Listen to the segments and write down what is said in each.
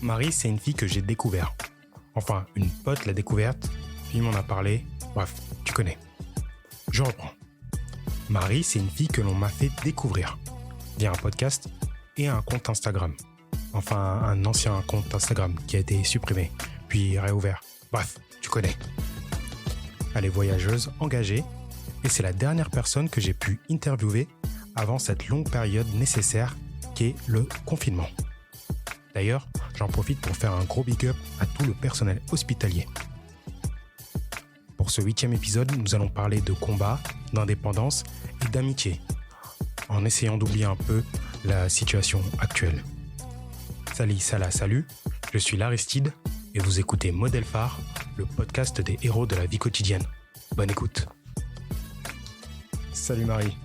Marie, c'est une fille que j'ai découverte. Enfin, une pote l'a découverte, puis m'en a parlé. Bref, tu connais. Je reprends. Marie, c'est une fille que l'on m'a fait découvrir via un podcast et un compte Instagram. Enfin, un ancien compte Instagram qui a été supprimé, puis réouvert. Bref, tu connais. Elle est voyageuse, engagée, et c'est la dernière personne que j'ai pu interviewer avant cette longue période nécessaire qu'est le confinement. D'ailleurs, j'en profite pour faire un gros big up à tout le personnel hospitalier. Pour ce 8e épisode, nous allons parler de combat, d'indépendance et d'amitié, en essayant d'oublier un peu la situation actuelle. Salut, je suis l'Aristide et vous écoutez Modèle Phare, le podcast des héros de la vie quotidienne. Bonne écoute. Salut Marie.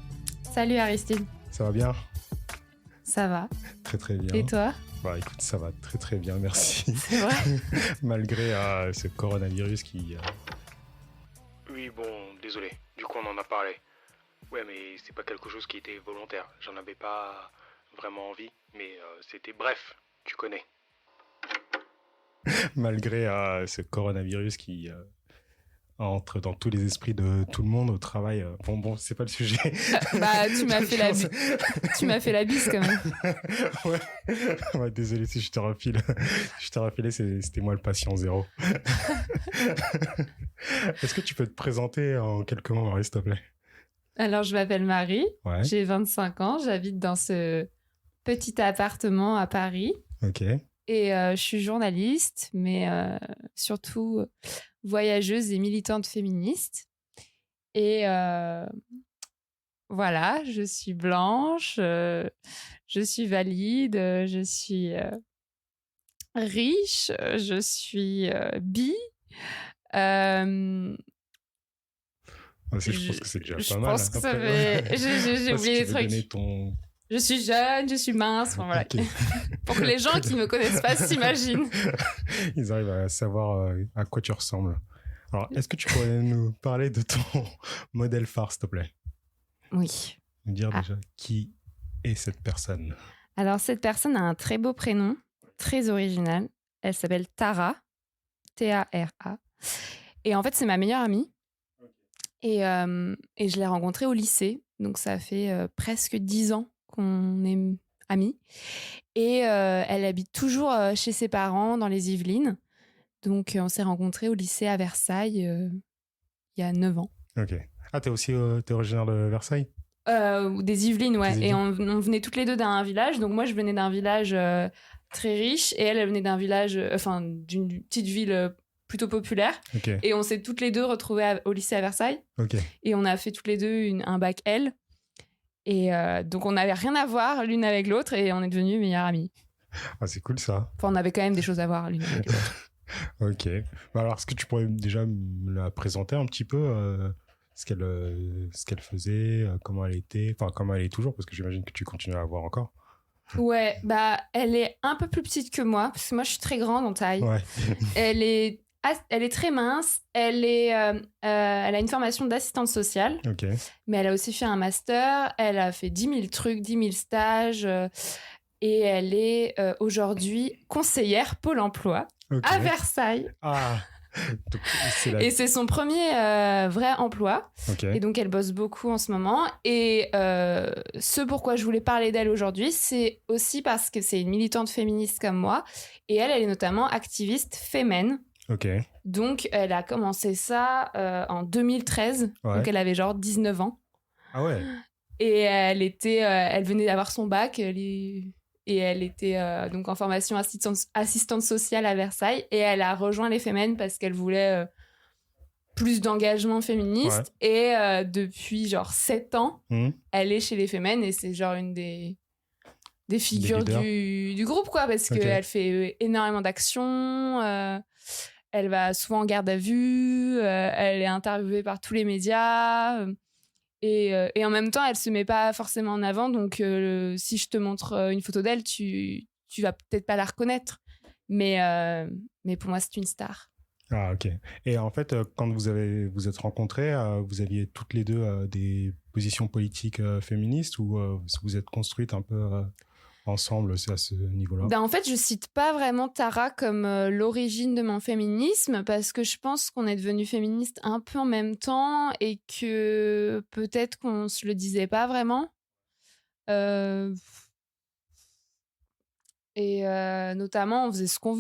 Salut Aristide. Ça va bien ? Ça va. Très bien. Et toi ? Bah écoute, ça va très bien, merci. C'est vrai ? Malgré ce coronavirus qui... Oui, bon, désolé. Du coup, on en a parlé. Ouais, mais c'est pas quelque chose qui était volontaire. J'en avais pas vraiment envie, mais c'était bref, tu connais. Malgré ce coronavirus qui entre dans tous les esprits de tout le monde au travail. Bon, c'est pas le sujet. Bah, tu m'as fait la bise quand même. Ouais, désolé si je te refile. C'était moi le patient zéro. Est-ce que tu peux te présenter en quelques mots, Marie, s'il te plaît ? Alors, je m'appelle Marie, Ouais. J'ai 25 ans, j'habite dans ce petit appartement à Paris. Ok. Et je suis journaliste, mais surtout voyageuse et militante féministe. Et voilà, je suis blanche, je suis valide, je suis riche, je suis bi. Je pense que c'est déjà pas mal. Je pense que ça fait... J'ai oublié les trucs. Je suis jeune, je suis mince, enfin, voilà. Okay. Pour que les gens qui ne me connaissent pas s'imaginent. Ils arrivent à savoir à quoi tu ressembles. Alors, est-ce que tu pourrais nous parler de ton modèle phare, s'il te plaît ? Oui. Nous dire déjà qui est cette personne. Alors, cette personne a un très beau prénom, très original. Elle s'appelle Tara, T-A-R-A. Et en fait, c'est ma meilleure amie. Et je l'ai rencontrée au lycée. Donc, ça fait presque 10 ans qu'on est amis. Et elle habite toujours chez ses parents dans les Yvelines. Donc, on s'est rencontrés au lycée à Versailles il y a 9 ans. Ok. Ah, t'es originaire de Versailles ? Des Yvelines, ouais. Et on venait toutes les deux d'un village. Donc, moi, je venais d'un village très riche. Et elle venait d'un village, d'une petite ville plutôt populaire. Okay. Et on s'est toutes les deux retrouvées au lycée à Versailles. Okay. Et on a fait toutes les deux un bac L. Et donc, on n'avait rien à voir l'une avec l'autre et on est devenues meilleures amies. Ah, c'est cool ça. Enfin, on avait quand même des choses à voir l'une avec l'autre. Ok. Bah alors, est-ce que tu pourrais déjà me la présenter un petit peu ce qu'elle faisait, comment elle était, enfin, comment elle est toujours, parce que j'imagine que tu continues à la voir encore. Ouais, bah, elle est un peu plus petite que moi, parce que moi, je suis très grande en taille. Ouais. Elle est très mince. Elle a une formation d'assistante sociale. Okay. Mais elle a aussi fait un master. Elle a fait 10 000 trucs, 10 000 stages. Et elle est aujourd'hui conseillère Pôle emploi à Versailles. Ah. Donc, Et c'est son premier vrai emploi. Okay. Et donc, elle bosse beaucoup en ce moment. Et ce pourquoi je voulais parler d'elle aujourd'hui, c'est aussi parce que c'est une militante féministe comme moi. Et elle est notamment activiste fémène. Okay. Donc, elle a commencé ça en 2013. Ouais. Donc, elle avait genre 19 ans. Ah ouais. Et elle venait d'avoir son bac. Et elle était donc en formation assistante sociale à Versailles. Et elle a rejoint les Femmes parce qu'elle voulait plus d'engagement féministe. Ouais. Et depuis genre 7 ans, elle est chez les Femmes. Et c'est genre une des figures du groupe, quoi. Parce qu'elle fait énormément d'actions. Elle va souvent en garde à vue, elle est interviewée par tous les médias et en même temps, elle se met pas forcément en avant. Donc, si je te montre une photo d'elle, tu vas peut-être pas la reconnaître. Mais pour moi, c'est une star. Ah, ok. Et en fait, quand vous êtes rencontrés, vous aviez toutes les deux des positions politiques féministes ou vous êtes construites un peu ensemble à ce niveau-là? Ben, en fait, je cite pas vraiment Tara comme l'origine de mon féminisme parce que je pense qu'on est devenu féministe un peu en même temps et que peut-être qu'on se le disait pas vraiment. Et notamment, on faisait ce qu'on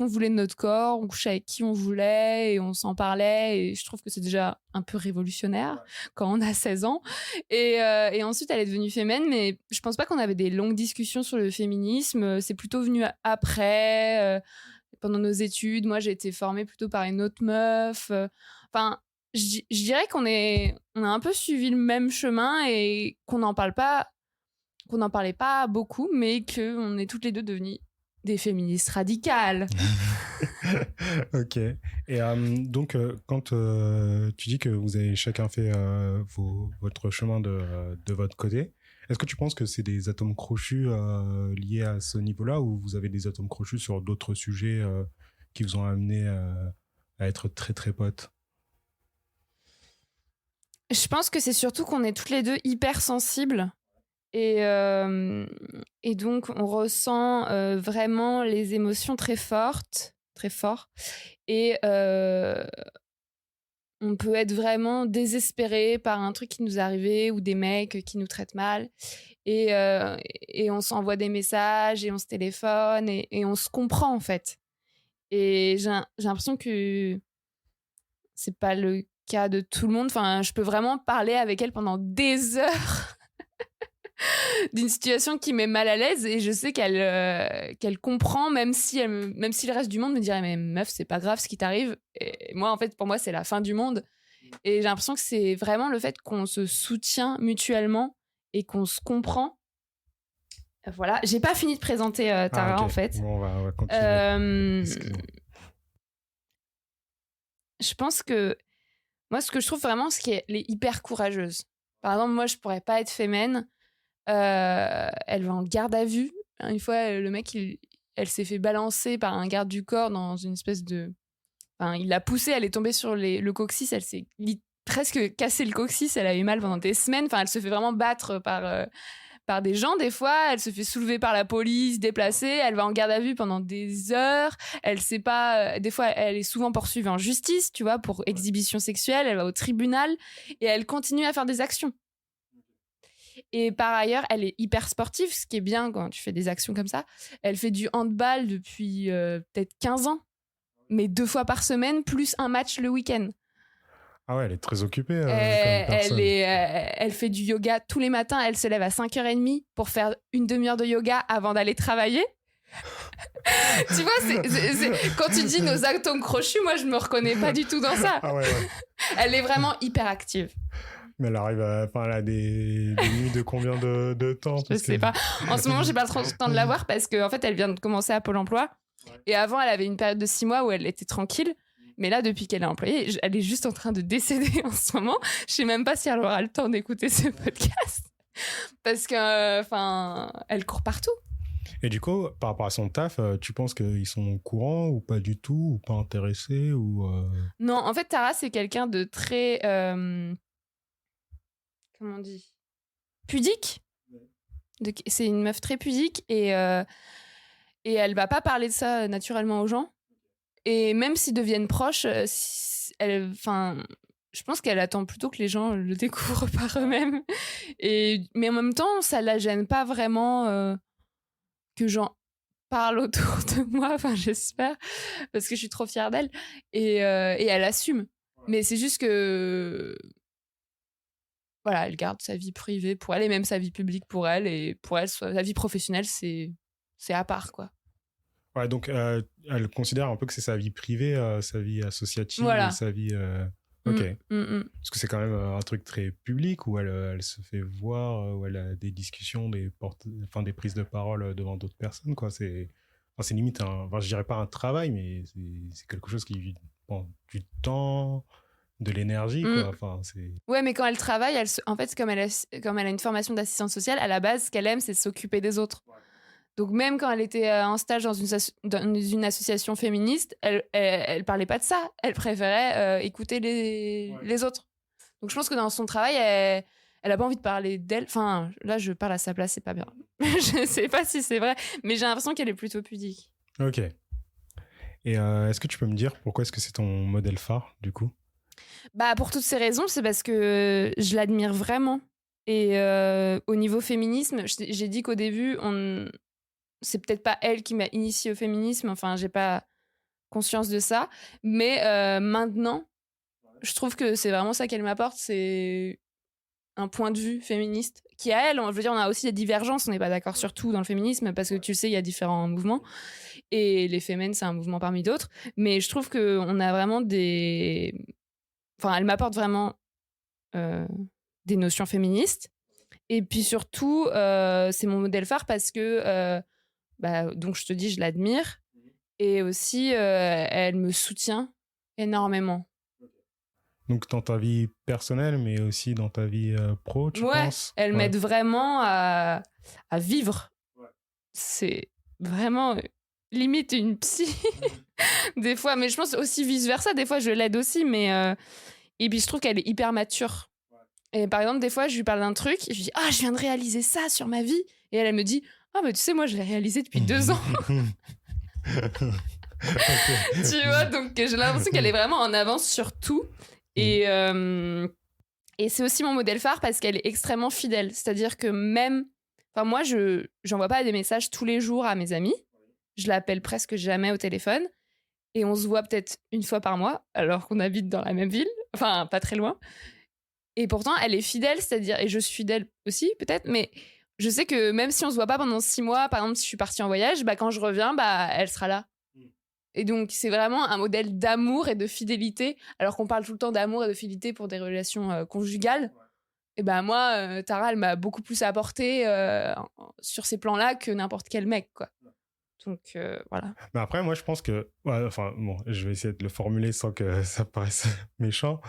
voulait de notre corps, on couchait avec qui on voulait et on s'en parlait. Et je trouve que c'est déjà un peu révolutionnaire quand on a 16 ans. Et ensuite, elle est devenue féminine, mais je pense pas qu'on avait des longues discussions sur le féminisme. C'est plutôt venu après, pendant nos études. Moi, j'ai été formée plutôt par une autre meuf. Enfin, je dirais qu'on a un peu suivi le même chemin et qu'on n'en parlait pas beaucoup, mais qu'on est toutes les deux devenues des féministes radicales. Ok. Et donc, quand tu dis que vous avez chacun fait votre chemin de votre côté, est-ce que tu penses que c'est des atomes crochus liés à ce niveau-là, ou vous avez des atomes crochus sur d'autres sujets qui vous ont amené à être très très potes? Je pense que c'est surtout qu'on est toutes les deux hyper sensibles. Et donc, on ressent vraiment les émotions très fortes, très fort. Et on peut être vraiment désespéré par un truc qui nous est arrivé ou des mecs qui nous traitent mal. Et on s'envoie des messages et on se téléphone et on se comprend, en fait. Et j'ai l'impression que c'est pas le cas de tout le monde. Enfin, je peux vraiment parler avec elle pendant des heures d'une situation qui met mal à l'aise et je sais qu'elle comprend, même si le reste du monde me dirait mais meuf, c'est pas grave ce qui t'arrive. Et moi, en fait, pour moi, c'est la fin du monde. Et j'ai l'impression que c'est vraiment le fait qu'on se soutient mutuellement et qu'on se comprend. Voilà, j'ai pas fini de présenter Tara, okay. en fait. Bon, on va continuer. Je pense que moi, ce que je trouve vraiment, c'est qu'elle est hyper courageuse. Par exemple, moi, je pourrais pas être fémène. Elle va en garde à vue. Une fois, le mec, elle s'est fait balancer par un garde du corps dans une espèce de... Enfin, il l'a poussée, elle est tombée sur le coccyx, elle s'est presque cassé le coccyx, elle a eu mal pendant des semaines. Enfin, elle se fait vraiment battre par des gens des fois, elle se fait soulever par la police, déplacer, elle va en garde à vue pendant des heures, elle sait pas, des fois elle est souvent poursuivie en justice, tu vois, pour exhibition sexuelle, elle va au tribunal et elle continue à faire des actions. Et par ailleurs, elle est hyper sportive, ce qui est bien quand tu fais des actions comme ça. Elle fait du handball depuis peut-être 15 ans, mais 2 fois par semaine, plus un match le week-end. Ah ouais, elle est très occupée comme personne. Elle fait du yoga tous les matins. Elle se lève à 5h30 pour faire une demi-heure de yoga avant d'aller travailler. Tu vois, quand tu dis nos atomes crochus, moi, je me reconnais pas du tout dans ça. Ah ouais. Elle est vraiment hyper active. Mais elle arrive elle a des nuits de combien de temps? Je sais pas. En ce moment, j'ai pas trop le temps de la voir parce qu'en fait, elle vient de commencer à Pôle emploi. Et avant, elle avait une période de 6 mois où elle était tranquille. Mais là, depuis qu'elle est employée, elle est juste en train de décéder en ce moment. Je sais même pas si elle aura le temps d'écouter ce podcast. Parce que, elle court partout. Et du coup, par rapport à son taf, tu penses qu'ils sont au courant ou pas du tout, ou pas intéressés ou Non, en fait, Tara, c'est quelqu'un de très... comment on dit? Pudique. C'est une meuf très pudique et elle va pas parler de ça naturellement aux gens. Et même s'ils deviennent proches, je pense qu'elle attend plutôt que les gens le découvrent par eux-mêmes. Mais en même temps, ça la gêne pas vraiment que j'en parle autour de moi, j'espère, parce que je suis trop fière d'elle. Et elle assume. Mais c'est juste que... Voilà, elle garde sa vie privée pour elle et même sa vie publique pour elle. Et pour elle, sa vie professionnelle, c'est à part, quoi. Ouais, donc elle considère un peu que c'est sa vie privée, sa vie associative, voilà. Sa vie... Ok. Parce que c'est quand même un truc très public où elle se fait voir, où elle a des discussions, des prises de parole devant d'autres personnes, quoi. C'est limite je dirais pas un travail, mais c'est quelque chose qui prend du temps, de l'énergie, quoi. Ouais, mais quand elle travaille, en fait, comme elle a une formation d'assistante sociale, à la base, ce qu'elle aime, c'est s'occuper des autres. Donc même quand elle était en stage dans une association féministe, elle parlait pas de ça. Elle préférait écouter les autres. Donc je pense que dans son travail, elle a pas envie de parler d'elle. Enfin, là, je parle à sa place, c'est pas bien. Je sais pas si c'est vrai, mais j'ai l'impression qu'elle est plutôt pudique. Ok. Et est-ce que tu peux me dire pourquoi est-ce que c'est ton modèle phare, du coup? Bah, pour toutes ces raisons, c'est parce que je l'admire vraiment. Et au niveau féminisme, j'ai dit qu'au début, c'est peut-être pas elle qui m'a initiée au féminisme, enfin, j'ai pas conscience de ça. Mais maintenant, je trouve que c'est vraiment ça qu'elle m'apporte, c'est un point de vue féministe qui à elle, je veux dire, on a aussi des divergences, on n'est pas d'accord sur tout dans le féminisme parce que tu le sais, il y a différents mouvements et les Femmes, c'est un mouvement parmi d'autres, mais je trouve que on a vraiment enfin, elle m'apporte vraiment des notions féministes et puis surtout, c'est mon modèle phare parce que donc je te dis, je l'admire et aussi elle me soutient énormément. Donc, dans ta vie personnelle, mais aussi dans ta vie pro, tu penses? Elle Ouais. m'aide vraiment à vivre. Ouais. C'est vraiment limite une psy des fois, mais je pense aussi vice-versa. Des fois, je l'aide aussi, mais et puis je trouve qu'elle est hyper mature. Ouais. Et par exemple, des fois, je lui parle d'un truc, et je lui dis « Ah, je viens de réaliser ça sur ma vie !» Et elle me dit « Ah, mais tu sais, moi, je l'ai réalisé depuis 2 ans. » Tu vois, donc j'ai l'impression qu'elle est vraiment en avance sur tout. Et c'est aussi mon modèle phare parce qu'elle est extrêmement fidèle. C'est-à-dire que même... Enfin, moi, je n'envoie pas des messages tous les jours à mes amis. Je l'appelle presque jamais au téléphone. Et on se voit peut-être une fois par mois, alors qu'on habite dans la même ville. Enfin, pas très loin. Et pourtant, elle est fidèle, c'est-à-dire... Et je suis fidèle aussi, peut-être, mais... Je sais que même si on se voit pas pendant 6 mois, par exemple, si je suis partie en voyage, bah, quand je reviens, bah, elle sera là. Et donc, c'est vraiment un modèle d'amour et de fidélité. Alors qu'on parle tout le temps d'amour et de fidélité pour des relations conjugales. Ouais. Et ben moi, Tara, elle m'a beaucoup plus apporté sur ces plans-là que n'importe quel mec, quoi. Donc, voilà. Mais après, moi, je pense que... Ouais, enfin, bon, je vais essayer de le formuler sans que ça paraisse méchant.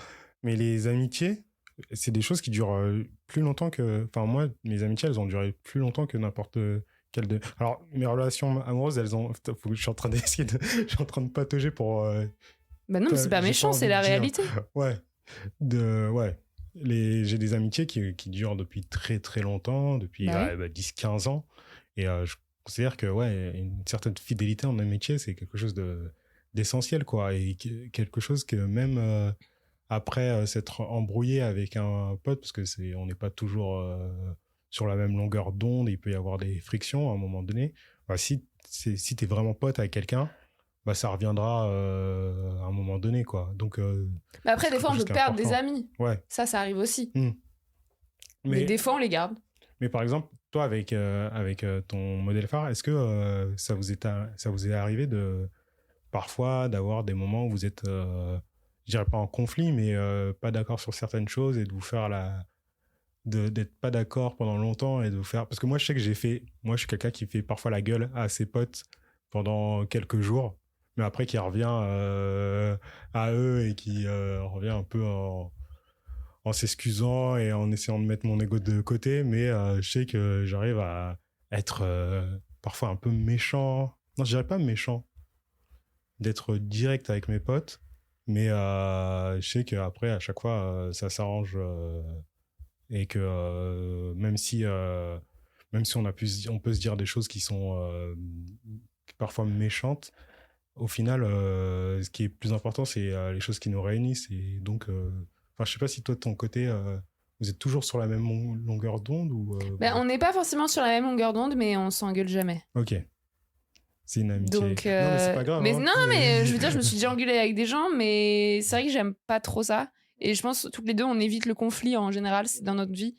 Mais les amitiés, c'est des choses qui durent plus longtemps que... Enfin, moi, mes amitiés, elles ont duré plus longtemps que n'importe... Alors, mes relations amoureuses, elles ont... Je suis en train d'essayer de... Je suis en train de patauger pour... Bah non, mais c'est pas méchant, c'est la réalité. Ouais. Ouais. J'ai des amitiés qui durent depuis très, très longtemps, depuis 10-15 ans. Et je considère que, ouais, une certaine fidélité en amitié, c'est quelque chose d'essentiel, quoi. Et quelque chose que même après s'être embrouillé avec un pote, parce que on n'est pas toujours... sur la même longueur d'onde, il peut y avoir des frictions à un moment donné. Bah, si t'es vraiment pote avec quelqu'un, bah, ça reviendra à un moment donné, quoi. Donc, mais après, des fois, on peut perdre des amis. Ouais. Ça arrive aussi. Mais des fois, on les garde. Mais par exemple, toi, avec ton modèle phare, est-ce que ça vous est arrivé parfois d'avoir des moments où vous êtes, je dirais pas en conflit, mais pas d'accord sur certaines choses et de vous faire d'être pas d'accord pendant longtemps et de vous faire... Parce que moi, je sais que moi, je suis quelqu'un qui fait parfois la gueule à ses potes pendant quelques jours, mais après qui revient à eux et qui revient un peu en s'excusant et en essayant de mettre mon ego de côté, mais je sais que j'arrive à être parfois un peu méchant. Non, je dirais pas méchant, d'être direct avec mes potes, mais je sais qu'après, à chaque fois, ça s'arrange... et que même si on peut se dire des choses qui sont parfois méchantes, au final ce qui est plus important, c'est les choses qui nous réunissent. Et donc je sais pas si toi de ton côté vous êtes toujours sur la même longueur d'onde ou on n'est pas forcément sur la même longueur d'onde, mais on s'engueule jamais. Ok, c'est une amitié. Donc, non mais c'est pas grave, mais mais je veux dire, je me suis déjà engueulée avec des gens, mais c'est vrai que j'aime pas trop ça. Et je pense toutes les deux, on évite le conflit en général, c'est dans notre vie.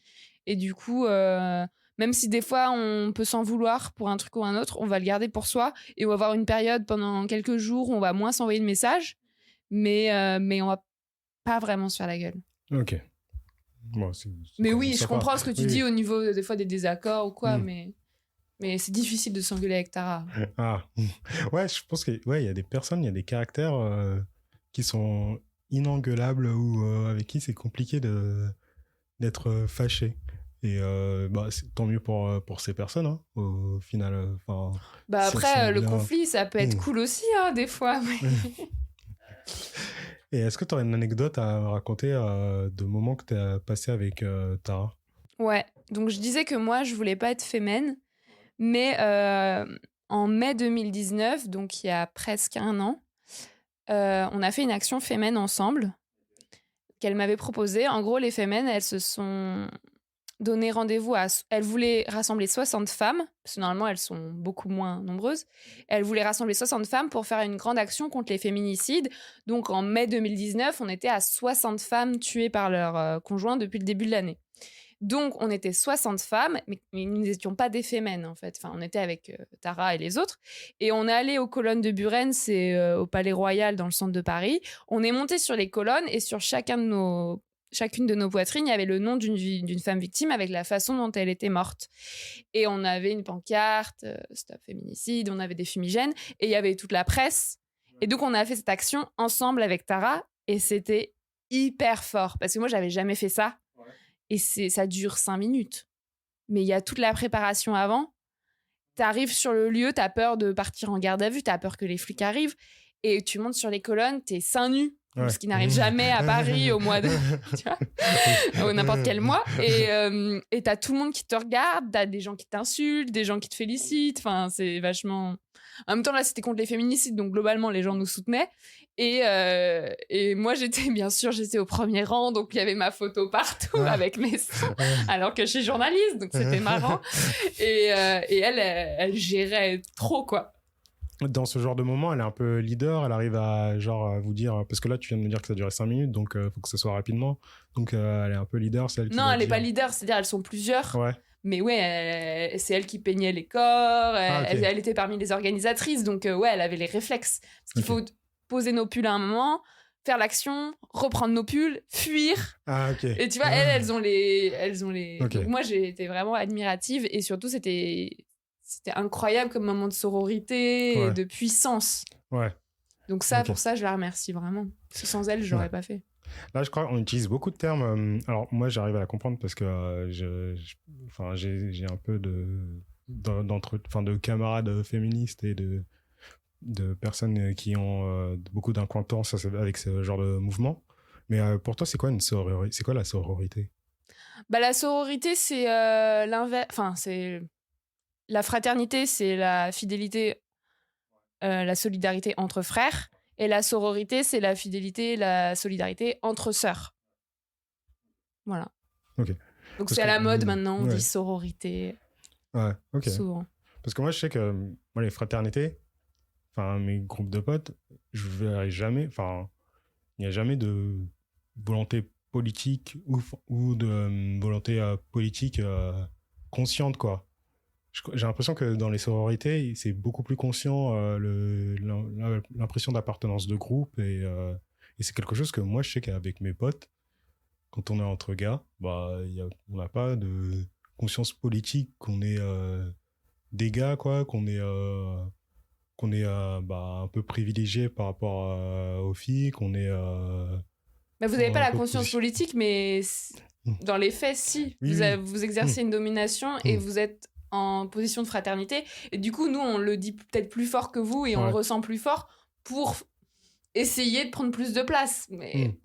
Et du coup, même si des fois on peut s'en vouloir pour un truc ou un autre, on va le garder pour soi. Et on va avoir une période pendant quelques jours où on va moins s'envoyer de messages. Mais on va pas vraiment se faire la gueule. Ok. Bon, mais oui, je comprends ce que tu dis au niveau des fois des désaccords ou quoi, mais c'est difficile de s'engueuler avec Tara. Ah, ouais, je pense que il y a des personnes, il y a des caractères qui sont inengueulables ou avec qui c'est compliqué d'être fâché. Et c'est tant mieux pour ces personnes, hein, au final. Après, le conflit, ça peut être cool aussi, hein, des fois. Mais... Et est-ce que tu aurais une anecdote à raconter de moments que tu as passé avec Tara? Ouais, donc je disais que moi, je voulais pas être fémène. Mais en mai 2019, donc il y a presque un an, on a fait une action Femen ensemble qu'elle m'avait proposée. En gros, les Femen, elles se sont donné rendez-vous Elles voulaient rassembler 60 femmes, parce que normalement, elles sont beaucoup moins nombreuses. Elles voulaient rassembler 60 femmes pour faire une grande action contre les féminicides. Donc, en mai 2019, on était à 60 femmes tuées par leur conjoint depuis le début de l'année. Donc, on était 60 femmes, mais nous n'étions pas des Femen, en fait. Enfin, on était avec Tara et les autres. Et on est allé aux colonnes de Buren, c'est au Palais Royal, dans le centre de Paris. On est monté sur les colonnes et sur chacune de nos poitrines, il y avait le nom d'une femme victime avec la façon dont elle était morte. Et on avait une pancarte, Stop Féminicide, on avait des fumigènes, et il y avait toute la presse. Et donc, on a fait cette action ensemble avec Tara, et c'était hyper fort, parce que moi, j'avais jamais fait ça. Et ça dure 5 minutes. Mais il y a toute la préparation avant. T'arrives sur le lieu, t'as peur de partir en garde à vue, t'as peur que les flics arrivent, et tu montes sur les colonnes, t'es seins nus. Ouais. Ce qui n'arrive jamais à Paris au mois de... tu vois, ou n'importe quel mois. Et t'as tout le monde qui te regarde, t'as des gens qui t'insultent, des gens qui te félicitent. Enfin, c'est vachement... En même temps, là, c'était contre les féminicides, donc globalement, les gens nous soutenaient. Et moi, j'étais au premier rang, donc il y avait ma photo partout avec mes sons, alors que je suis journaliste, donc c'était marrant. Et elle gérait trop, quoi. Dans ce genre de moment, elle est un peu leader, elle arrive à vous dire, parce que là tu viens de me dire que ça durait 5 minutes, donc faut que ça soit rapidement, donc elle est un peu leader, c'est elle qui Non, elle est pas leader, c'est-à-dire elles sont plusieurs, ouais. Mais ouais, c'est elle qui peignait les corps, elle était parmi les organisatrices, donc ouais, elle avait les réflexes. Parce qu'il faut poser nos pulls à un moment, faire l'action, reprendre nos pulls, fuir. Ah, ok. Et tu vois, elles ont les... Okay. Donc moi, j'ai été vraiment admirative, et surtout, c'était incroyable comme moment de sororité et de puissance. Ouais. Donc ça, pour ça, je la remercie vraiment. Parce que sans elle, je l'aurais pas fait. Là, je crois qu'on utilise beaucoup de termes. Alors, moi, j'arrive à la comprendre parce que j'ai un peu de camarades féministes et de personnes qui ont beaucoup d'incompétence avec ce genre de mouvement. Mais pour toi, c'est quoi la sororité? Bah, la sororité, c'est l'inverse. Enfin, c'est... La fraternité, c'est la fidélité, la solidarité entre frères. Et la sororité, c'est la fidélité, la solidarité entre sœurs. Voilà. Ok. Donc c'est à la mode maintenant, on dit sororité. Ouais, ok. Souvent. Parce que moi, je sais que moi, les fraternités, mes groupes de potes, je verrai jamais, il n'y a jamais de volonté politique ou de volonté politique consciente, quoi. J'ai l'impression que dans les sororités, c'est beaucoup plus conscient l'impression d'appartenance de groupe et c'est quelque chose que moi je sais qu'avec mes potes, quand on est entre gars, on n'a pas de conscience politique, qu'on est des gars, quoi, qu'on est un peu privilégié par rapport aux filles, qu'on est... vous n'avez pas la conscience politique, mais dans les faits, si. Oui, vous exercez une domination et vous êtes en position de fraternité. Et du coup, nous, on le dit peut-être plus fort que vous et on le ressent plus fort pour essayer de prendre plus de place. Mais...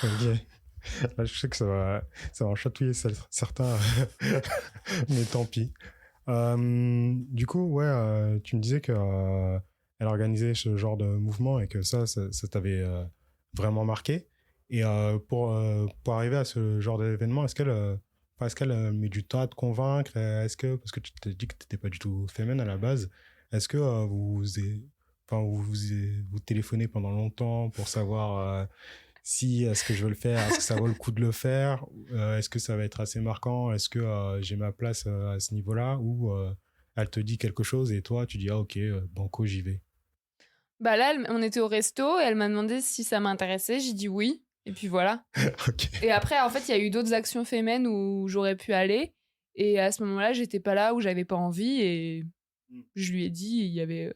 Ok. Là, je sais que ça va en chatouiller certains, mais tant pis. Du coup, tu me disais que elle organisait ce genre de mouvement et que ça t'avait vraiment marqué. Et pour arriver à ce genre d'événement, est-ce qu'elle met du temps à te convaincre? Parce que tu t'es dit que tu n'étais pas du tout féminine à la base, est-ce que vous téléphonez pendant longtemps pour savoir si est-ce que je veux le faire, est-ce que ça vaut le coup de le faire, est-ce que ça va être assez marquant, est-ce que j'ai ma place à ce niveau-là, ou elle te dit quelque chose et toi tu dis ok, banco, j'y vais? Bah là, on était au resto et elle m'a demandé si ça m'intéressait, j'ai dit oui. Et puis voilà. Okay. Et après, en fait, il y a eu d'autres actions féminines où j'aurais pu aller. Et à ce moment-là, j'étais pas là, où j'avais pas envie. Et je lui ai dit, il y avait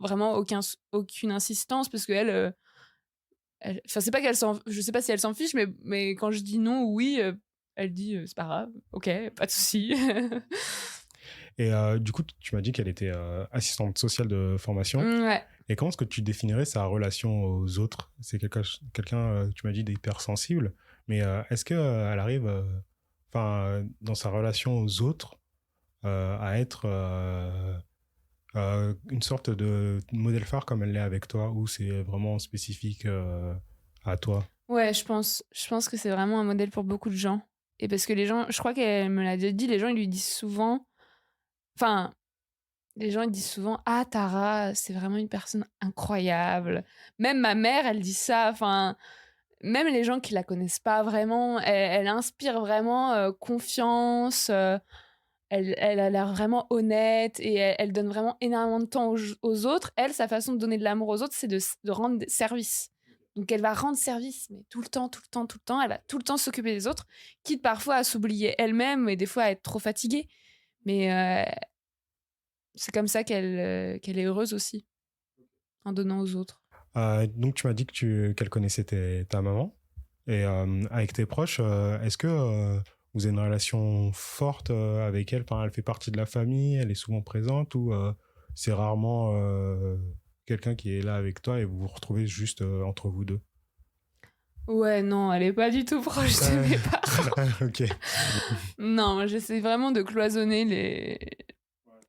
vraiment aucune insistance parce qu'elle... c'est pas qu'elle je sais pas si elle s'en fiche, mais quand je dis non ou oui, elle dit c'est pas grave, ok, pas de souci. Et du coup, tu m'as dit qu'elle était assistante sociale de formation. Ouais. Et comment est-ce que tu définirais sa relation aux autres? C'est quelqu'un, tu m'as dit, d'hypersensible, mais est-ce qu'elle arrive, dans sa relation aux autres, à être une sorte de modèle phare comme elle l'est avec toi, ou c'est vraiment spécifique à toi? Ouais, je pense que c'est vraiment un modèle pour beaucoup de gens. Et parce que les gens, je crois qu'elle me l'a déjà dit, les gens, ils lui disent souvent, enfin, les gens, ils disent souvent, ah, Tara, c'est vraiment une personne incroyable. Même ma mère, elle dit ça, enfin, même les gens qui la connaissent pas vraiment, elle inspire vraiment confiance, elle a l'air vraiment honnête et elle donne vraiment énormément de temps aux autres. Elle, sa façon de donner de l'amour aux autres, c'est de rendre service. Donc elle va rendre service, mais tout le temps, tout le temps, tout le temps. Elle va tout le temps s'occuper des autres, quitte parfois à s'oublier elle-même et des fois à être trop fatiguée. Mais c'est comme ça qu'elle est heureuse aussi, en donnant aux autres. Donc tu m'as dit qu'elle connaissait ta maman. Et avec tes proches, est-ce que vous avez une relation forte avec elle? Enfin, elle fait partie de la famille, elle est souvent présente, ou c'est rarement quelqu'un qui est là avec toi et vous vous retrouvez juste entre vous deux? Ouais, non, elle est pas du tout proche de mes parents. Ok. Non, j'essaie vraiment de cloisonner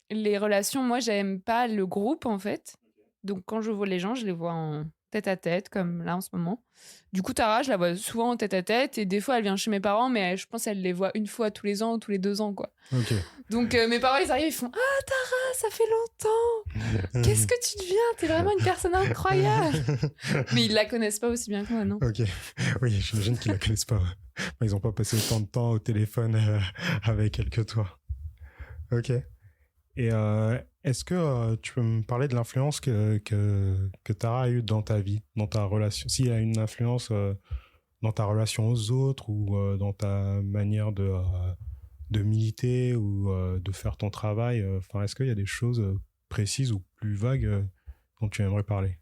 les relations. Moi, j'aime pas le groupe, en fait. Donc, quand je vois les gens, je les vois en tête-à-tête, comme là en ce moment. Du coup, Tara, je la vois souvent en tête-à-tête. Et des fois, elle vient chez mes parents, mais je pense qu'elle les voit une fois tous les ans ou tous les 2 ans, quoi. Ok. Donc, mes parents, ils arrivent, ils font « Ah, Tara, ça fait longtemps. Qu'est-ce que tu deviens? T'es vraiment une personne incroyable. » Mais ils la connaissent pas aussi bien que moi, non? Ok. Oui, j'imagine qu'ils la connaissent pas. Ils n'ont pas passé autant de temps au téléphone avec elle que toi. Ok. Et est-ce que tu peux me parler de l'influence que Tara a eue dans ta vie, dans ta relation? S'il y a une influence dans ta relation aux autres ou dans ta manière de militer ou de faire ton travail, enfin, est-ce qu'il y a des choses précises ou plus vagues dont tu aimerais parler?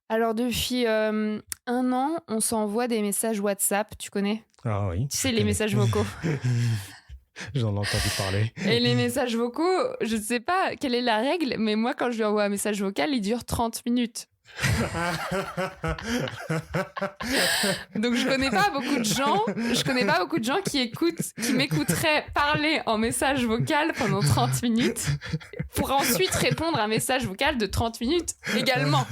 Alors, depuis 1 an, on s'envoie des messages WhatsApp, tu connais? Ah oui. Tu sais, les messages vocaux. J'en ai entendu parler. Et les messages vocaux, je ne sais pas quelle est la règle, mais moi, quand je lui envoie un message vocal, il dure 30 minutes. Donc, je connais pas beaucoup de gens qui m'écouteraient parler en message vocal pendant 30 minutes pour ensuite répondre à un message vocal de 30 minutes également.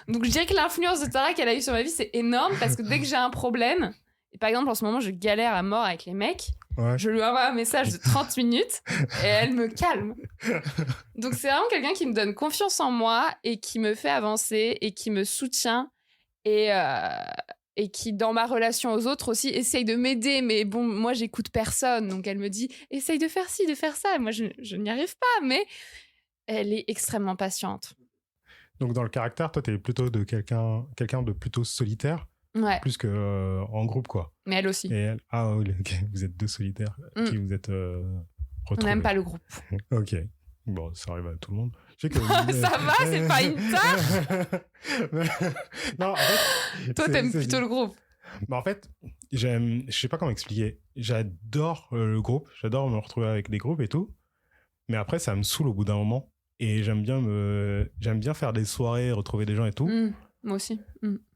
Donc, je dirais que l'influence de Tara qu'elle a eue sur ma vie, c'est énorme parce que dès que j'ai un problème, et par exemple, en ce moment, je galère à mort avec les mecs. Ouais. Je lui envoie un message de 30 minutes et elle me calme. Donc, c'est vraiment quelqu'un qui me donne confiance en moi et qui me fait avancer et qui me soutient et qui, dans ma relation aux autres aussi, essaye de m'aider. Mais bon, moi, j'écoute personne. Donc, elle me dit, essaye de faire ci, de faire ça. Et moi, je n'y arrive pas, mais elle est extrêmement patiente. Donc, dans le caractère, toi, t'es plutôt de quelqu'un de plutôt solitaire. Ouais. Plus que en groupe, quoi. Mais elle aussi. Et elle... Ah oui, okay. Vous êtes deux solitaires qui vous êtes retrouvés. On n'aime pas le groupe. Ok. Bon, ça arrive à tout le monde. Je sais que ça va, c'est pas une tare. Non, en fait... Toi, t'aimes plutôt le groupe. Bah, en fait, je sais pas comment expliquer. J'adore le groupe. J'adore me retrouver avec des groupes et tout. Mais après, ça me saoule au bout d'un moment. Et j'aime bien faire des soirées, retrouver des gens et tout. Moi aussi.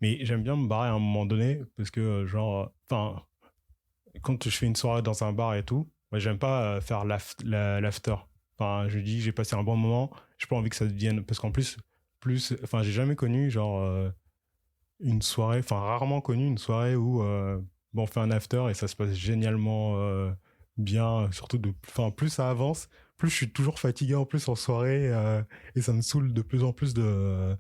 Mais j'aime bien me barrer à un moment donné parce que, quand je fais une soirée dans un bar et tout, moi, j'aime pas faire l'after. Enfin, je dis, j'ai passé un bon moment, j'ai pas envie que ça devienne. Parce qu'en plus, j'ai jamais connu, une soirée, rarement connu une soirée où on fait un after et ça se passe génialement bien. Surtout, plus ça avance, plus je suis toujours fatigué en plus en soirée et ça me saoule de plus en plus de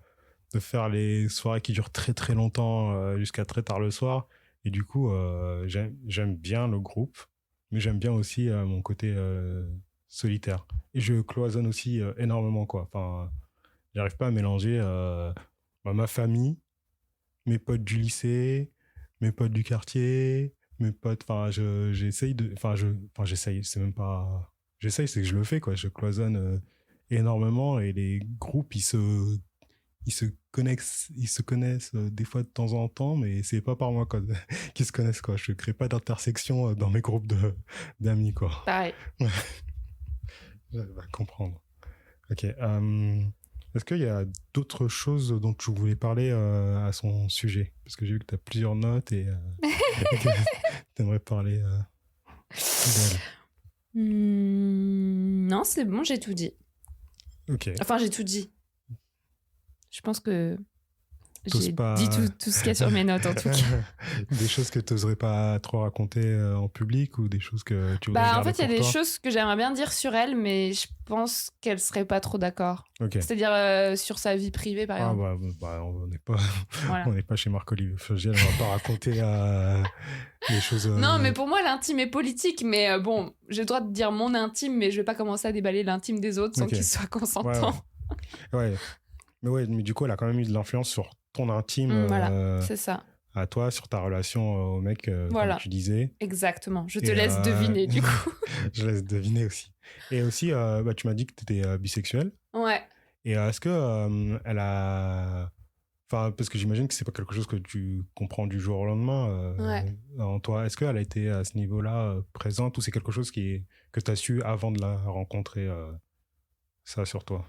faire les soirées qui durent très très longtemps jusqu'à très tard le soir. Et du coup, j'aime bien le groupe, mais j'aime bien aussi mon côté solitaire. Et je cloisonne aussi énormément, quoi. Enfin, j'arrive pas à mélanger ma famille, mes potes du lycée, mes potes du quartier, mes potes... j'essaye, c'est même pas... J'essaye, c'est que je le fais, quoi. Je cloisonne énormément et les groupes, ils se connaissent des fois de temps en temps, mais c'est pas par moi quoi, qu'ils se connaissent, quoi. Je crée pas d'intersection dans mes groupes d'amis, quoi. Pareil. J'arrive à comprendre. Ok. Est-ce qu'il y a d'autres choses dont tu voulais parler à son sujet? Parce que j'ai vu que tu as plusieurs notes et que tu aimerais parler. Non, c'est bon, j'ai tout dit. Ok. Enfin, j'ai tout dit. Je pense que T'oses j'ai pas- dit tout ce qu'il y a sur mes notes, en tout cas. Des choses que tu n'oserais pas trop raconter en public ou des choses que tu voudrais Bah, en garder fait, il y a pour des toi? choses que j'aimerais bien dire sur elle, mais je pense qu'elle serait pas trop d'accord. Ok. C'est-à-dire sur sa vie privée, par Ah exemple. bah, on n'est pas, Voilà. on n'est pas chez Marc-Olivier Fogiel, on va pas raconter des choses. Non, mais pour moi, l'intime est politique. Mais bon, j'ai le droit de dire mon intime, mais je vais pas commencer à déballer l'intime des autres sans Ok. qu'ils soient consentants. Ouais. Mais du coup, elle a quand même eu de l'influence sur ton intime, Voilà, c'est ça. à toi, sur ta relation au mec, Voilà. comme tu disais. Exactement. Je te Et, laisse deviner, du coup. Je laisse deviner aussi. Et aussi, bah, tu m'as dit que tu étais bisexuel. Ouais. Et est-ce que elle a... Enfin, parce que j'imagine que c'est pas quelque chose que tu comprends du jour au lendemain Ouais. en toi. Est-ce qu'elle a été à ce niveau-là présente ou c'est quelque chose que tu as su avant de la rencontrer, ça sur toi?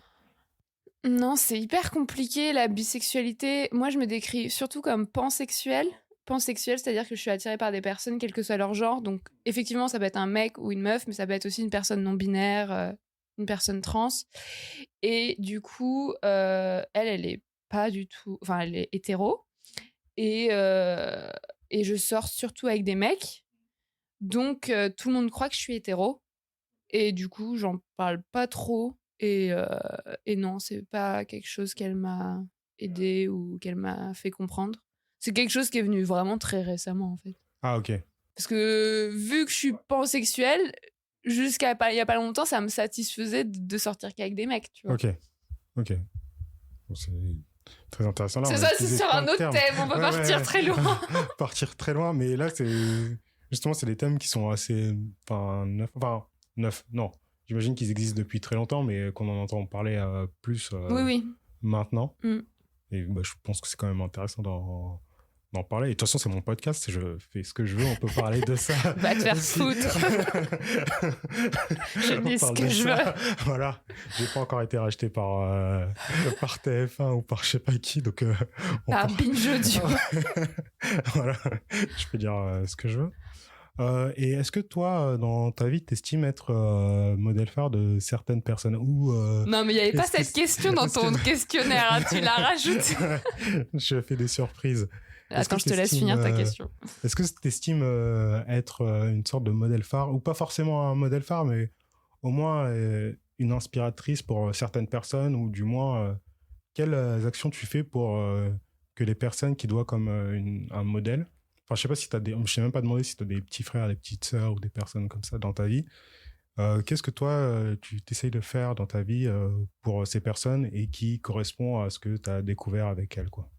Non, c'est hyper compliqué, la bisexualité. Moi, je me décris surtout comme pansexuelle. Pansexuelle, c'est-à-dire que je suis attirée par des personnes, quel que soit leur genre. Donc, effectivement, ça peut être un mec ou une meuf, mais ça peut être aussi une personne non-binaire, une personne trans. Et du coup, elle est pas du tout... Enfin, elle est hétéro. Et je sors surtout avec des mecs. Donc, tout le monde croit que je suis hétéro. Et du coup, j'en parle pas trop. Et non, c'est pas quelque chose qu'elle m'a aidé ou qu'elle m'a fait comprendre. C'est quelque chose qui est venu vraiment très récemment, en fait. Ah, ok. Parce que vu que je suis pansexuelle, jusqu'à il y a pas longtemps, ça me satisfaisait de sortir qu'avec des mecs, tu vois. Ok. Bon, c'est très intéressant. Là, C'est on a ça, c'est utilisé sur plein un de autre termes. thème, on peut partir très loin. Partir très loin, mais là, justement, c'est des thèmes qui sont assez... neufs, non. J'imagine qu'ils existent depuis très longtemps, mais qu'on en entend parler plus Oui. maintenant. Mm. Et bah, je pense que c'est quand même intéressant d'en parler. Et de toute façon, c'est mon podcast, je fais ce que je veux, on peut parler de ça. Va te faire aussi. foutre. Je On dis ce parle que de je ça. veux. Voilà. J'ai pas encore été racheté par TF1 ou par je sais pas qui, donc Par Binge Audio. voilà. Je peux dire ce que je veux. Et est-ce que toi, dans ta vie, t'estimes être modèle phare de certaines personnes ou Non, mais il n'y avait pas est-ce que cette question dans ton questionnaire, hein, tu l'as rajoutée. Je fais des surprises. Attends, je te laisse finir ta question. Est-ce que tu estimes être une sorte de modèle phare, ou pas forcément un modèle phare, mais au moins une inspiratrice pour certaines personnes, ou du moins, quelles actions tu fais pour que les personnes qui doivent comme un modèle, enfin, je sais pas si je sais même pas demander si tu as des petits frères, des petites sœurs ou des personnes comme ça dans ta vie. Qu'est-ce que toi, tu t'essayes de faire dans ta vie pour ces personnes et qui correspond à ce que tu as découvert avec elles, quoi?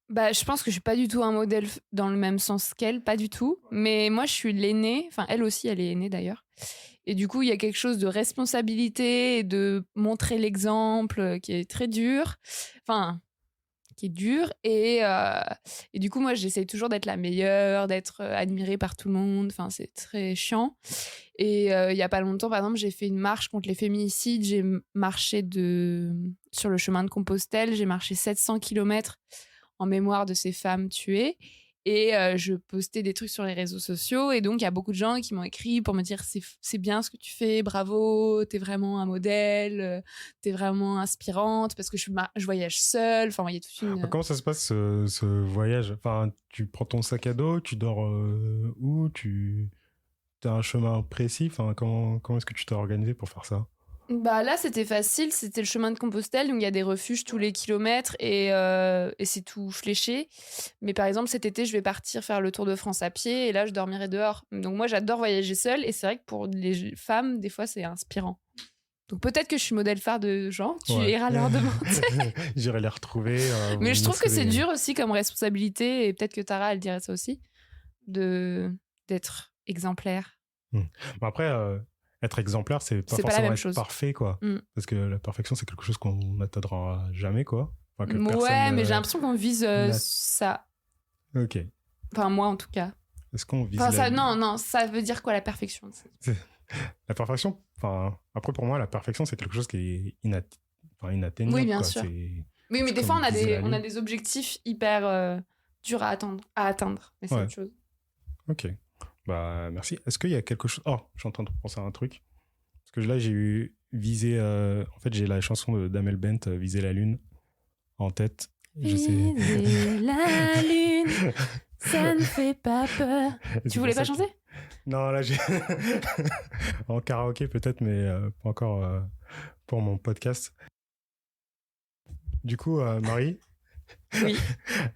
Bah, je pense que je suis pas du tout un modèle dans le même sens qu'elle, pas du tout. Mais moi, je suis l'aînée. Enfin, elle aussi, elle est aînée d'ailleurs. Et du coup, il y a quelque chose de responsabilité et de montrer l'exemple qui est très dur. Enfin, qui est dur. Et du coup, moi, j'essaye toujours d'être la meilleure, d'être admirée par tout le monde. Enfin, c'est très chiant. Et il y a pas longtemps, par exemple, j'ai fait une marche contre les féminicides. J'ai marché sur le chemin de Compostelle. J'ai marché 700 km en mémoire de ces femmes tuées. Et je postais des trucs sur les réseaux sociaux. Et donc, il y a beaucoup de gens qui m'ont écrit pour me dire c'est bien ce que tu fais, bravo, t'es vraiment un modèle, t'es vraiment inspirante, parce que je voyage seule. Enfin, il y a toute une... Comment ça se passe, ce voyage? Enfin, tu prends ton sac à dos, tu dors où? Tu as un chemin précis? Enfin, comment est-ce que tu t'es organisé pour faire ça? Bah là, c'était facile, c'était le chemin de Compostelle, donc il y a des refuges tous les kilomètres et c'est tout fléché. Mais par exemple, cet été, je vais partir faire le Tour de France à pied et là, je dormirai dehors. Donc moi, j'adore voyager seule et c'est vrai que pour les femmes, des fois, c'est inspirant. Donc peut-être que je suis modèle phare de gens, tu iras leur demander. J'irai les retrouver. Mais je trouve que c'est dur aussi comme responsabilité et peut-être que Tara, elle dirait ça aussi, d'être exemplaire. Après... être exemplaire, c'est pas forcément être parfait, quoi. Parce que la perfection, c'est quelque chose qu'on n'atteindra jamais, quoi. Enfin, que mais j'ai l'impression qu'on vise ça. Ok. Enfin, moi, en tout cas. Est-ce qu'on vise Non, ça veut dire quoi, la perfection? La perfection, enfin, après, pour moi, la perfection, c'est quelque chose qui est inatteignable. Oui, bien quoi. sûr. Oui, mais des fois, on a des objectifs hyper durs à atteindre. Mais c'est autre chose. Ok. Bah, merci. Est-ce qu'il y a quelque chose... Oh, je suis en train de penser à un truc. Parce que là, j'ai eu Viser... En fait, j'ai la chanson d'Amel Bent, Viser la lune, en tête. Je sais... Viser la lune, ça ne fait pas peur. Tu voulais pas chanter ? Non, là, j'ai... en karaoké, peut-être, mais pas encore pour mon podcast. Du coup, Marie, Oui.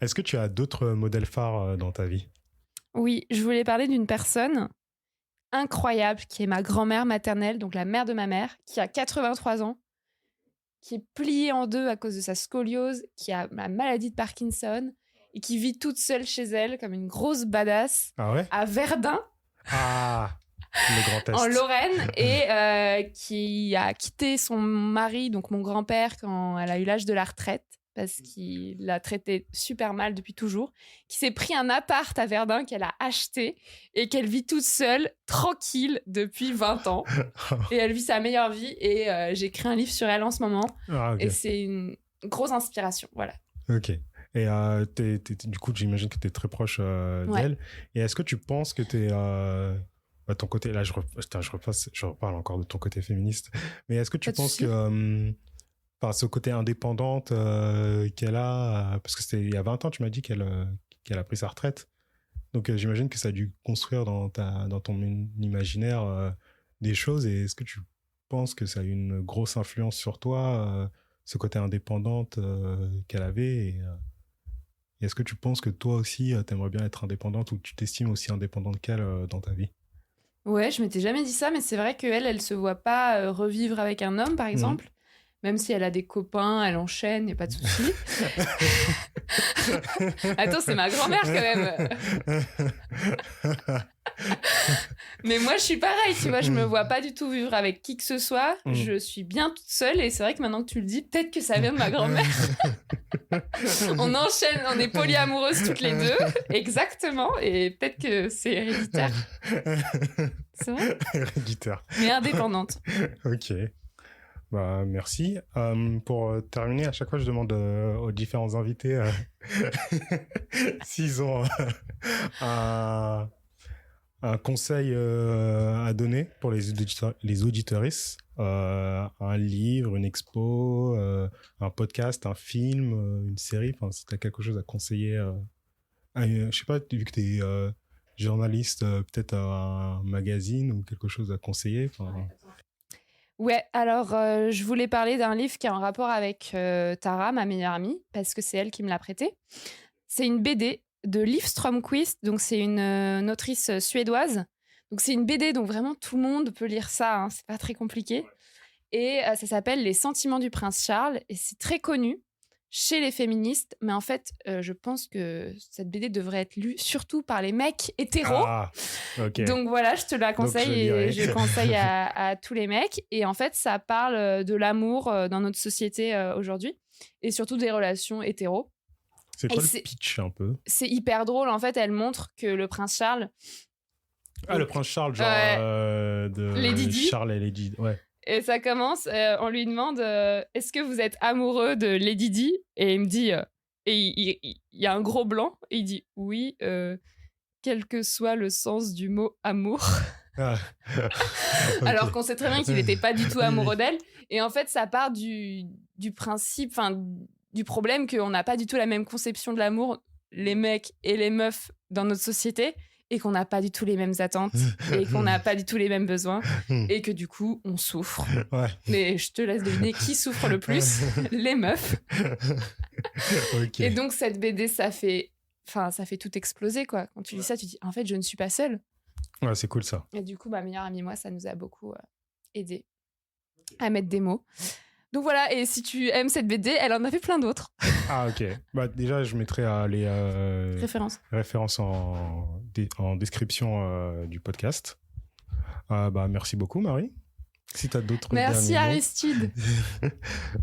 est-ce que tu as d'autres modèles phares dans ta vie ? Oui, je voulais parler d'une personne incroyable qui est ma grand-mère maternelle, donc la mère de ma mère, qui a 83 ans, qui est pliée en deux à cause de sa scoliose, qui a la maladie de Parkinson et qui vit toute seule chez elle comme une grosse badass Ah ouais ? à Verdun, Ah, le Grand Est. en Lorraine, et qui a quitté son mari, donc mon grand-père, quand elle a eu l'âge de la retraite, parce qu'il l'a traitée super mal depuis toujours, qui s'est pris un appart à Verdun qu'elle a acheté et qu'elle vit toute seule, tranquille, depuis 20 ans. Et elle vit sa meilleure vie, et j'ai écrit un livre sur elle en ce moment. Ah, ok. Et c'est une grosse inspiration, voilà. Ok. Et du coup, j'imagine que tu es très proche d'elle. Et est-ce que tu penses que tu es... à ton côté, là, je reparle encore de ton côté féministe. Mais est-ce que tu penses que... ce côté indépendante qu'elle a... parce que c'était il y a 20 ans, tu m'as dit qu'elle a pris sa retraite. Donc, j'imagine que ça a dû construire dans ton imaginaire des choses. Et est-ce que tu penses que ça a eu une grosse influence sur toi, ce côté indépendante qu'elle avait et est-ce que tu penses que toi aussi, t'aimerais bien être indépendante ou tu t'estimes aussi indépendante qu'elle dans ta vie ? Ouais, je m'étais jamais dit ça, mais c'est vrai qu'elle, elle se voit pas revivre avec un homme, par exemple. Même si elle a des copains, elle enchaîne, y a pas de souci. Attends, c'est ma grand-mère quand même. Mais moi, je suis pareil, tu vois, je me vois pas du tout vivre avec qui que ce soit. Je suis bien toute seule, et c'est vrai que maintenant que tu le dis, peut-être que ça vient de ma grand-mère. On enchaîne, on est polyamoureuses toutes les deux, exactement, et peut-être que c'est héréditaire. C'est vrai ? Héréditaire. Mais indépendante. Ok. Bah, merci. Pour terminer, à chaque fois, je demande aux différents invités s'ils ont un conseil à donner pour les auditeurisses. Un livre, une expo, un podcast, un film, une série. Enfin, si tu as quelque chose à conseiller. Je sais pas, vu que tu es journaliste, peut-être un magazine ou quelque chose à conseiller. Ouais, alors je voulais parler d'un livre qui a un rapport avec Tara, ma meilleure amie, parce que c'est elle qui me l'a prêté. C'est une BD de Liv Strömquist, donc c'est une autrice suédoise. Donc c'est une BD, donc vraiment tout le monde peut lire ça, hein, c'est pas très compliqué. Et ça s'appelle Les sentiments du prince Charles, et c'est très connu chez les féministes, mais en fait, je pense que cette BD devrait être lue surtout par les mecs hétéros. Ah, ok. Donc voilà, je te la conseille et je conseille à tous les mecs. Et en fait, ça parle de l'amour dans notre société aujourd'hui et surtout des relations hétéros. C'est quoi le pitch un peu ? C'est hyper drôle. En fait, elle montre que le prince Charles... le prince Charles, genre de Lady Di. Charles et Lady Di, ouais. Et ça commence, on lui demande est-ce que vous êtes amoureux de Lady Di ? Et il me dit, et il y a un gros blanc, et il dit oui, quel que soit le sens du mot amour. Ah. Okay. Alors qu'on sait très bien qu'il n'était pas du tout amoureux d'elle. Et en fait, ça part du principe, du problème qu'on n'a pas du tout la même conception de l'amour, les mecs et les meufs dans notre société. Et qu'on n'a pas du tout les mêmes attentes, et qu'on n'a pas du tout les mêmes besoins, et que du coup, on souffre. Ouais. Mais je te laisse deviner qui souffre le plus, les meufs. Okay. Et donc, cette BD, ça fait tout exploser, quoi. Quand tu lis ça, tu dis, en fait, je ne suis pas seule. Ouais, c'est cool, ça. Et du coup, ma meilleure amie et moi, ça nous a beaucoup aidé à mettre des mots. Donc voilà, et si tu aimes cette BD, elle en a fait plein d'autres. Ah, ok. Bah, déjà, je mettrai les références en description du podcast. Bah, merci beaucoup, Marie. Si tu as d'autres Merci, Aristide.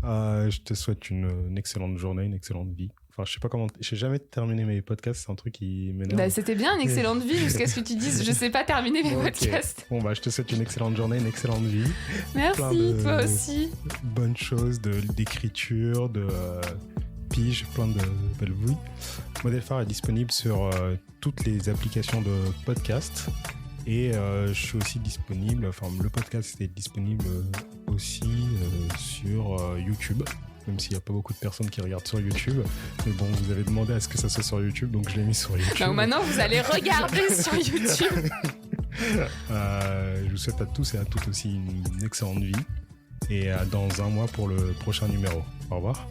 Je te souhaite une excellente journée, une excellente vie. Enfin, je sais pas comment... Je sais jamais terminer mes podcasts, c'est un truc qui m'énerve. Bah, c'était bien, une excellente vie, jusqu'à ce que tu dises je sais pas terminer mes podcasts. Bon, bah, je te souhaite une excellente journée, une excellente vie. Merci, toi aussi. Bonnes choses, d'écriture, de pige, plein de belles vies. Modèle phare est disponible sur toutes les applications de podcast. Et je suis aussi disponible, enfin le podcast est disponible aussi sur YouTube, même s'il n'y a pas beaucoup de personnes qui regardent sur YouTube. Mais bon, vous avez demandé à ce que ça soit sur YouTube, donc je l'ai mis sur YouTube. Donc maintenant, vous allez regarder sur YouTube. Je vous souhaite à tous et à toutes aussi une excellente vie. Et dans un mois pour le prochain numéro. Au revoir.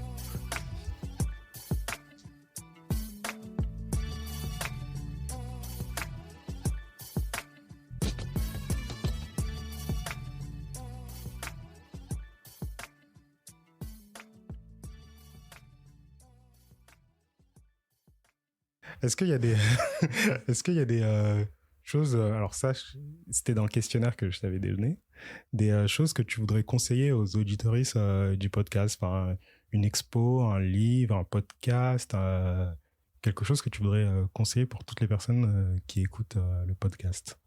Est-ce qu'il y a des, est-ce qu'il y a des choses, alors ça, c'était dans le questionnaire que je t'avais donné, des choses que tu voudrais conseiller aux auditoristes du podcast, enfin, une expo, un livre, un podcast, quelque chose que tu voudrais conseiller pour toutes les personnes qui écoutent le podcast.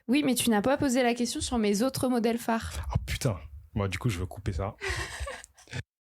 Oui, mais tu n'as pas posé la question sur mes autres modèles phares. Oh putain, moi du coup je veux couper ça.